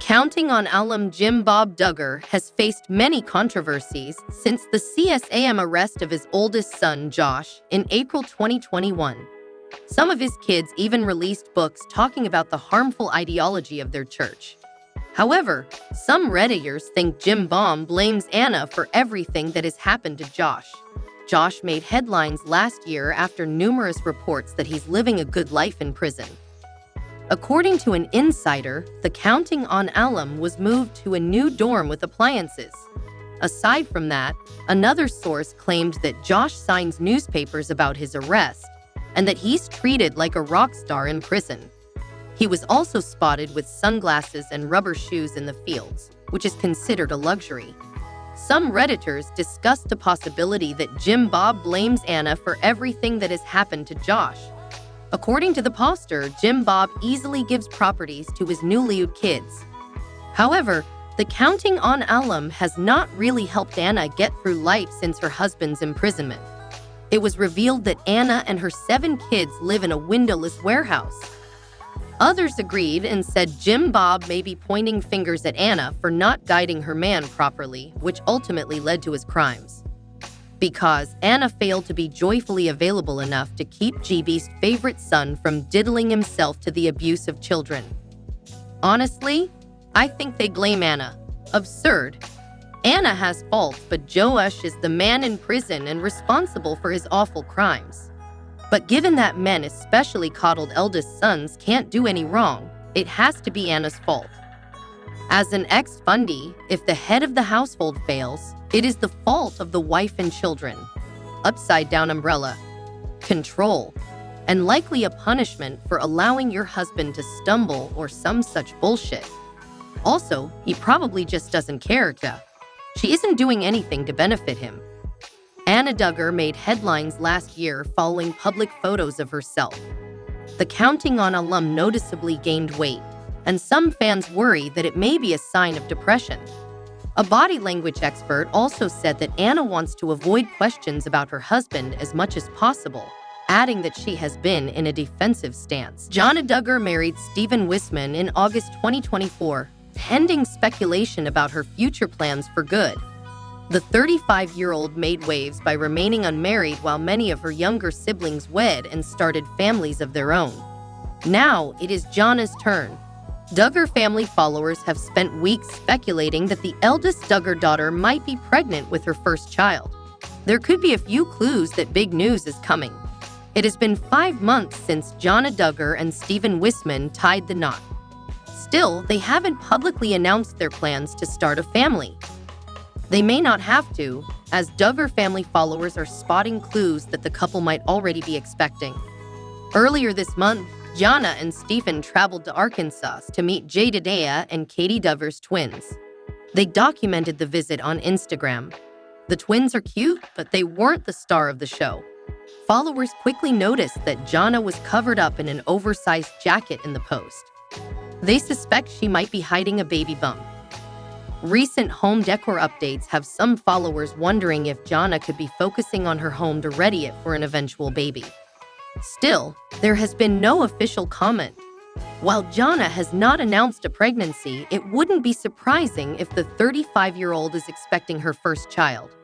Counting on alum Jim Bob Duggar has faced many controversies since the CSAM arrest of his oldest son, Josh, in April 2021. Some of his kids even released books talking about the harmful ideology of their church. However, some Redditors think Jim Bob blames Anna for everything that has happened to Josh. Josh made headlines last year after numerous reports that he's living a good life in prison. According to an insider, the Counting on alum was moved to a new dorm with appliances. Aside from that, another source claimed that Josh signs newspapers about his arrest and that he's treated like a rock star in prison. He was also spotted with sunglasses and rubber shoes in the fields, which is considered a luxury. Some Redditors discussed the possibility that Jim Bob blames Anna for everything that has happened to Josh. According to the poster, Jim Bob easily gives properties to his newly kids. However, the Counting on alum has not really helped Anna get through life since her husband's imprisonment. It was revealed that Anna and her 7 kids live in a windowless warehouse. Others agreed and said Jim Bob may be pointing fingers at Anna for not guiding her man properly, which ultimately led to his crimes. Because Anna failed to be joyfully available enough to keep GB's favorite son from diddling himself to the abuse of children. Honestly, I think they blame Anna. Absurd. Anna has faults, but Josh is the man in prison and responsible for his awful crimes. But given that men, especially coddled eldest sons, can't do any wrong, it has to be Anna's fault. As an ex-fundie, if the head of the household fails, it is the fault of the wife and children. Upside-down umbrella. Control. And likely a punishment for allowing your husband to stumble or some such bullshit. Also, he probably just doesn't care. She isn't doing anything to benefit him. Anna Duggar made headlines last year following public photos of herself. The Counting on alum noticeably gained weight, and some fans worry that it may be a sign of depression. A body language expert also said that Anna wants to avoid questions about her husband as much as possible, adding that she has been in a defensive stance. Jonna Duggar married Stephen Wisman in August 2024, pending speculation about her future plans for good. The 35-year-old made waves by remaining unmarried while many of her younger siblings wed and started families of their own. Now it is Jonna's turn. Duggar family followers have spent weeks speculating that the eldest Duggar daughter might be pregnant with her first child. There could be a few clues that big news is coming. It has been 5 months since Jonna Duggar and Stephen Wisman tied the knot. Still, they haven't publicly announced their plans to start a family. They may not have to, as Duggar family followers are spotting clues that the couple might already be expecting. Earlier this month, Jonna and Stephen traveled to Arkansas to meet Jedediah and Katie Duggar's twins. They documented the visit on Instagram. The twins are cute, but they weren't the star of the show. Followers quickly noticed that Jonna was covered up in an oversized jacket in the post. They suspect she might be hiding a baby bump. Recent home decor updates have some followers wondering if Jonna could be focusing on her home to ready it for an eventual baby. Still, there has been no official comment. While Jonna has not announced a pregnancy, it wouldn't be surprising if the 35-year-old is expecting her first child.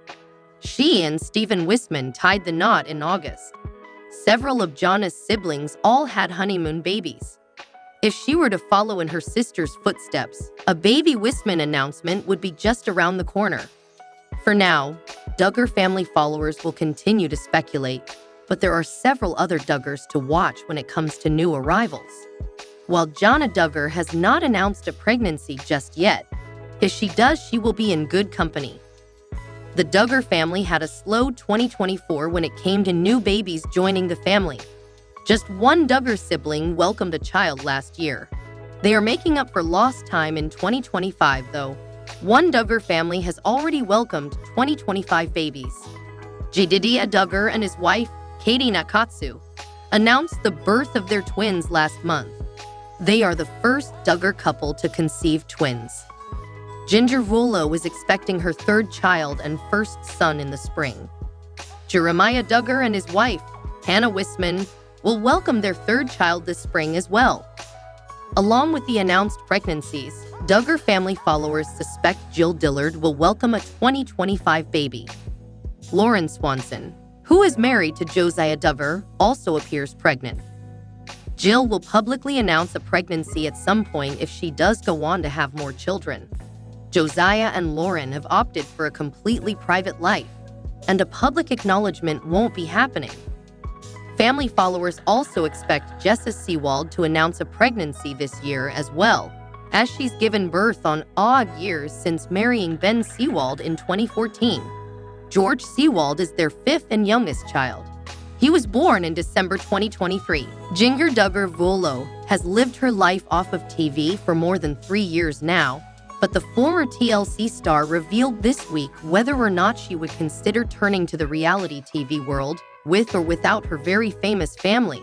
She and Stephen Wisman tied the knot in August. Several of Jonna's siblings all had honeymoon babies. If she were to follow in her sister's footsteps, a baby Wisman announcement would be just around the corner. For now, Duggar family followers will continue to speculate, but there are several other Duggars to watch when it comes to new arrivals. While Jonna Duggar has not announced a pregnancy just yet, if she does, she will be in good company. The Duggar family had a slow 2024 when it came to new babies joining the family. Just one Duggar sibling welcomed a child last year. They are making up for lost time in 2025, though. One Duggar family has already welcomed 2025 babies. Jedediah Duggar and his wife, Katie Nakatsu, announced the birth of their twins last month. They are the first Duggar couple to conceive twins. Jinger Voulo is expecting her 3rd child and first son in the spring. Jeremiah Duggar and his wife, Hannah Wisman, will welcome their 3rd child this spring as well. Along with the announced pregnancies, Duggar family followers suspect Jill Dillard will welcome a 2025 baby. Lauren Swanson, who is married to Josiah Duggar, also appears pregnant. Jill will publicly announce a pregnancy at some point if she does go on to have more children. Josiah and Lauren have opted for a completely private life, and a public acknowledgement won't be happening. Family followers also expect Jessa Seawald to announce a pregnancy this year as well, as she's given birth on odd years since marrying Ben Seawald in 2014. George Seawald is their fifth and youngest child. He was born in December 2023. Jinger Duggar Voulo has lived her life off of TV for more than 3 years now, but the former TLC star revealed this week whether or not she would consider turning to the reality TV world with or without her very famous family.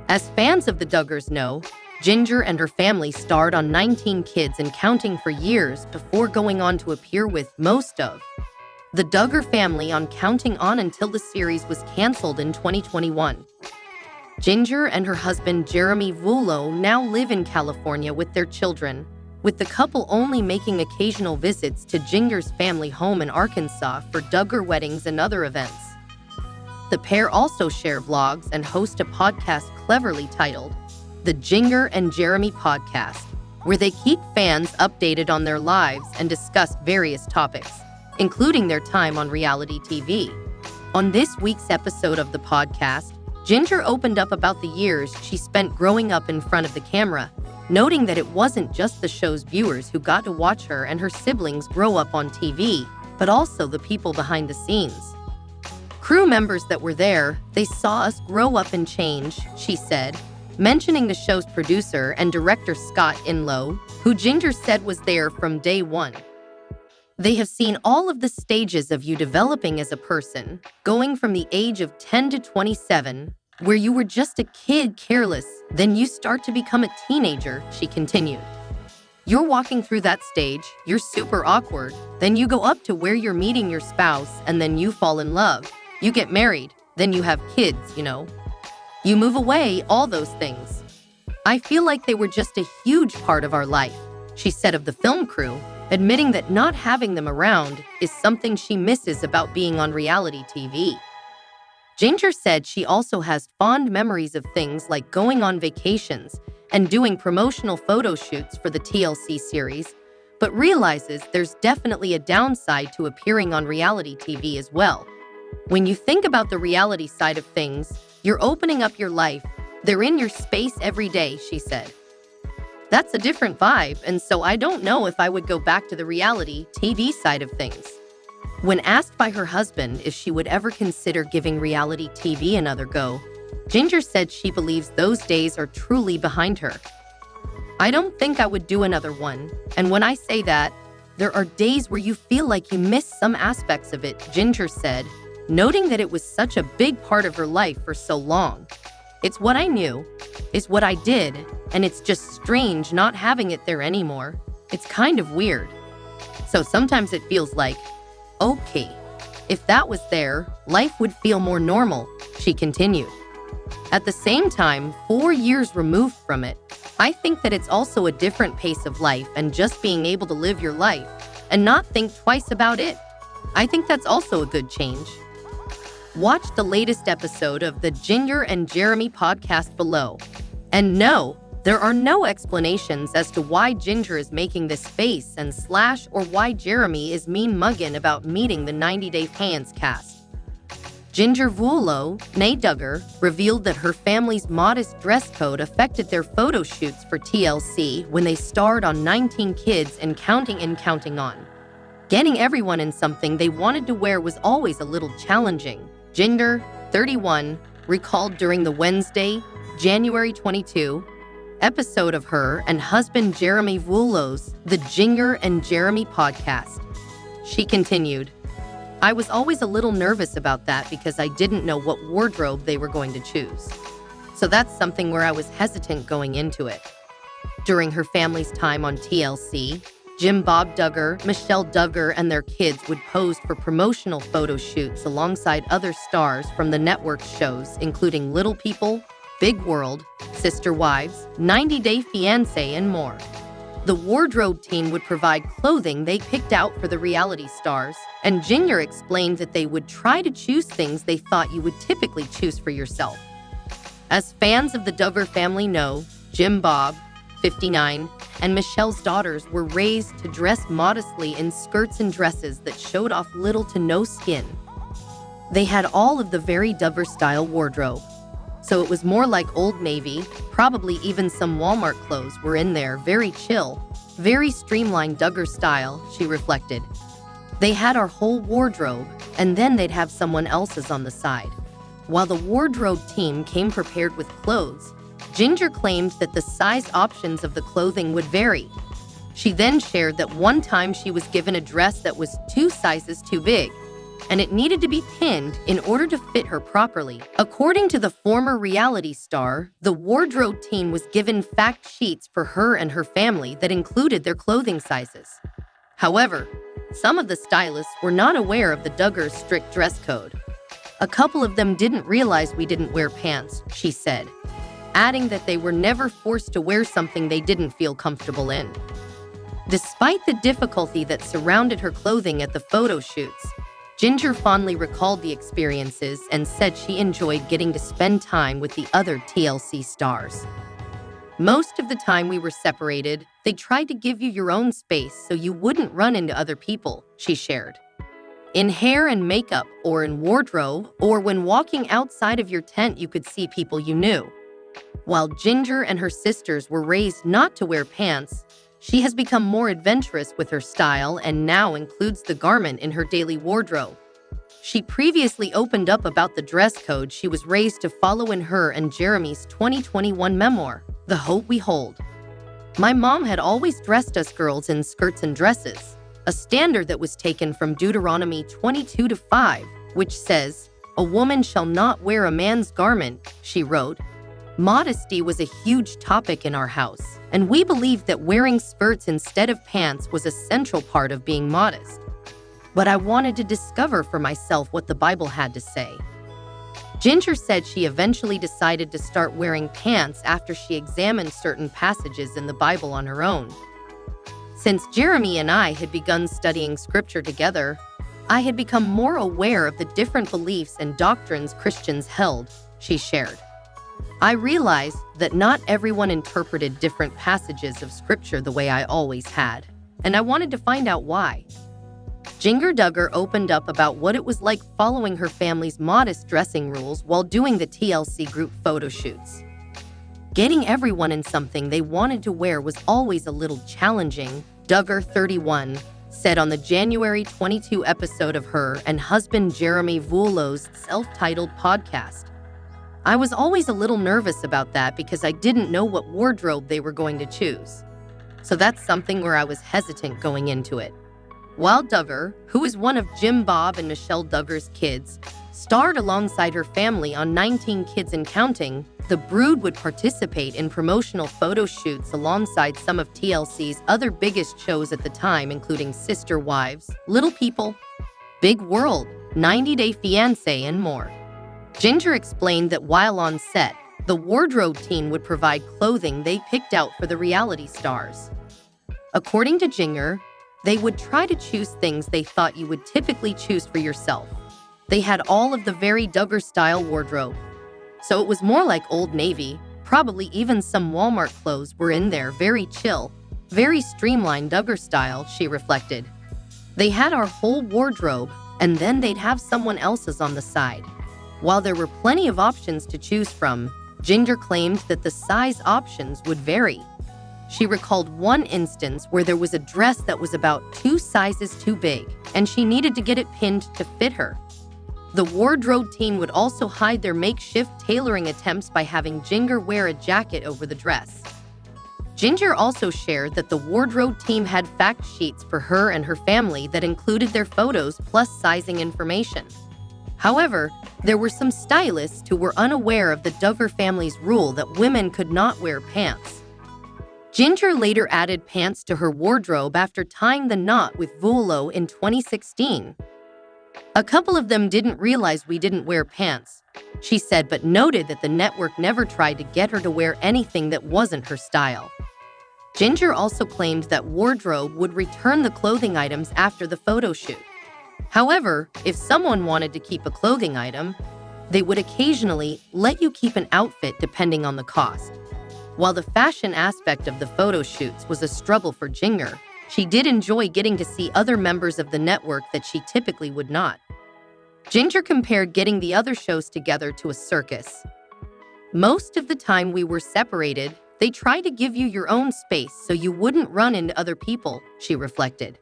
As fans of the Duggars know, Jinger and her family starred on 19 Kids and Counting for years before going on to appear with most of the Duggar family on Counting On until the series was canceled in 2021. Jinger and her husband Jeremy Voulo now live in California with their children, with the couple only making occasional visits to Jinger's family home in Arkansas for Duggar weddings and other events. The pair also share vlogs and host a podcast cleverly titled The Jinger and Jeremy Podcast, where they keep fans updated on their lives and discuss various topics, including their time on reality TV. On this week's episode of the podcast, Jinger opened up about the years she spent growing up in front of the camera, noting that it wasn't just the show's viewers who got to watch her and her siblings grow up on TV, but also the people behind the scenes. Crew members that were there, they saw us grow up and change, she said, mentioning the show's producer and director Scott Inlow, who Jinger said was there from day one. They have seen all of the stages of you developing as a person, going from the age of 10 to 27, where you were just a kid careless, then you start to become a teenager, she continued. You're walking through that stage, you're super awkward, then you go up to where you're meeting your spouse, and then you fall in love. You get married, then you have kids, You move away, all those things. I feel like they were just a huge part of our life, she said of the film crew, admitting that not having them around is something she misses about being on reality TV. Jinger said she also has fond memories of things like going on vacations and doing promotional photo shoots for the TLC series, but realizes there's definitely a downside to appearing on reality TV as well. When you think about the reality side of things, you're opening up your life. They're in your space every day, she said. That's a different vibe, and so I don't know if I would go back to the reality TV side of things. When asked by her husband if she would ever consider giving reality TV another go, Jinger said she believes those days are truly behind her. I don't think I would do another one, and when I say that, there are days where you feel like you miss some aspects of it, Jinger said, noting that it was such a big part of her life for so long. It's what I knew, it's what I did, and it's just strange not having it there anymore. It's kind of weird. So sometimes it feels like, okay, if that was there, life would feel more normal, she continued. At the same time, 4 years removed from it, I think that it's also a different pace of life and just being able to live your life and not think twice about it. I think that's also a good change. Watch the latest episode of the Jinger and Jeremy podcast below. And no, there are no explanations as to why Jinger is making this face and slash or why Jeremy is mean mugging about meeting the 90 Day Fiancé cast. Jinger Voulo, née Duggar, revealed that her family's modest dress code affected their photo shoots for TLC when they starred on 19 Kids and Counting On. Getting everyone in something they wanted to wear was always a little challenging. Jinger, 31, recalled during the Wednesday, January 22, episode of her and husband Jeremy Voulo's The Jinger and Jeremy podcast. She continued, I was always a little nervous about that because I didn't know what wardrobe they were going to choose. So that's something where I was hesitant going into it. During her family's time on TLC, Jim Bob Duggar, Michelle Duggar, and their kids would pose for promotional photo shoots alongside other stars from the network shows, including Little People, Big World, Sister Wives, 90-Day Fiancé, and more. The wardrobe team would provide clothing they picked out for the reality stars, and Jinger explained that they would try to choose things they thought you would typically choose for yourself. As fans of the Duggar family know, Jim Bob, 59, and Michelle's daughters were raised to dress modestly in skirts and dresses that showed off little to no skin. They had all of the very Duggar-style wardrobe, so it was more like Old Navy, probably even some Walmart clothes were in there, very chill, very streamlined Duggar style, she reflected. They had our whole wardrobe, and then they'd have someone else's on the side. While the wardrobe team came prepared with clothes, Jinger claimed that the size options of the clothing would vary. She then shared that one time she was given a dress that was 2 sizes too big, and it needed to be pinned in order to fit her properly. According to the former reality star, the wardrobe team was given fact sheets for her and her family that included their clothing sizes. However, some of the stylists were not aware of the Duggar's strict dress code. A couple of them didn't realize we didn't wear pants, she said, adding that they were never forced to wear something they didn't feel comfortable in. Despite the difficulty that surrounded her clothing at the photo shoots, Jinger fondly recalled the experiences and said she enjoyed getting to spend time with the other TLC stars. Most of the time we were separated, they tried to give you your own space so you wouldn't run into other people, she shared. In hair and makeup, or in wardrobe, or when walking outside of your tent, you could see people you knew. While Jinger and her sisters were raised not to wear pants, she has become more adventurous with her style and now includes the garment in her daily wardrobe. She previously opened up about the dress code she was raised to follow in her and Jeremy's 2021 memoir, The Hope We Hold. My mom had always dressed us girls in skirts and dresses, a standard that was taken from Deuteronomy 22:5, which says, "A woman shall not wear a man's garment," she wrote. Modesty was a huge topic in our house, and we believed that wearing skirts instead of pants was a central part of being modest. But I wanted to discover for myself what the Bible had to say. Jinger said she eventually decided to start wearing pants after she examined certain passages in the Bible on her own. Since Jeremy and I had begun studying scripture together, I had become more aware of the different beliefs and doctrines Christians held, she shared. I realized that not everyone interpreted different passages of scripture the way I always had, and I wanted to find out why. Jinger Duggar opened up about what it was like following her family's modest dressing rules while doing the TLC group photo shoots. Getting everyone in something they wanted to wear was always a little challenging, Duggar, 31, said on the January 22 episode of her and husband Jeremy Voulo's self-titled podcast. I was always a little nervous about that because I didn't know what wardrobe they were going to choose. So that's something where I was hesitant going into it. While Duggar, who is one of Jim Bob and Michelle Duggar's kids, starred alongside her family on 19 Kids and Counting, the brood would participate in promotional photo shoots alongside some of TLC's other biggest shows at the time, including Sister Wives, Little People, Big World, 90-Day Fiancé, and more. Jinger explained that while on set, the wardrobe team would provide clothing they picked out for the reality stars. According to Jinger, they would try to choose things they thought you would typically choose for yourself. They had all of the very Duggar-style wardrobe, so it was more like Old Navy, probably even some Walmart clothes were in there, very chill, very streamlined Duggar style, she reflected. They had our whole wardrobe, and then they'd have someone else's on the side. While there were plenty of options to choose from, Jinger claimed that the size options would vary. She recalled one instance where there was a dress that was about 2 sizes too big, and she needed to get it pinned to fit her. The wardrobe team would also hide their makeshift tailoring attempts by having Jinger wear a jacket over the dress. Jinger also shared that the wardrobe team had fact sheets for her and her family that included their photos plus sizing information. However, there were some stylists who were unaware of the Duggar family's rule that women could not wear pants. Jinger later added pants to her wardrobe after tying the knot with Voulo in 2016. A couple of them didn't realize we didn't wear pants, she said, but noted that the network never tried to get her to wear anything that wasn't her style. Jinger also claimed that wardrobe would return the clothing items after the photo shoot. However, if someone wanted to keep a clothing item, they would occasionally let you keep an outfit depending on the cost. While the fashion aspect of the photo shoots was a struggle for Jinger, she did enjoy getting to see other members of the network that she typically would not. Jinger compared getting the other shows together to a circus. Most of the time we were separated, they tried to give you your own space so you wouldn't run into other people, she reflected.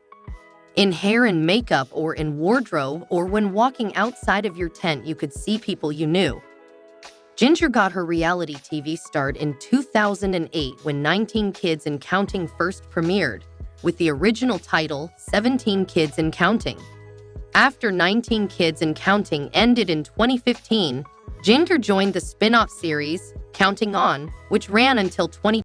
In hair and makeup or in wardrobe or when walking outside of your tent, you could see people you knew. Jinger got her reality TV start in 2008 when 19 Kids and Counting first premiered, with the original title 17 Kids and Counting. After 19 Kids and Counting ended in 2015, Jinger joined the spin-off series Counting On, which ran until 2020.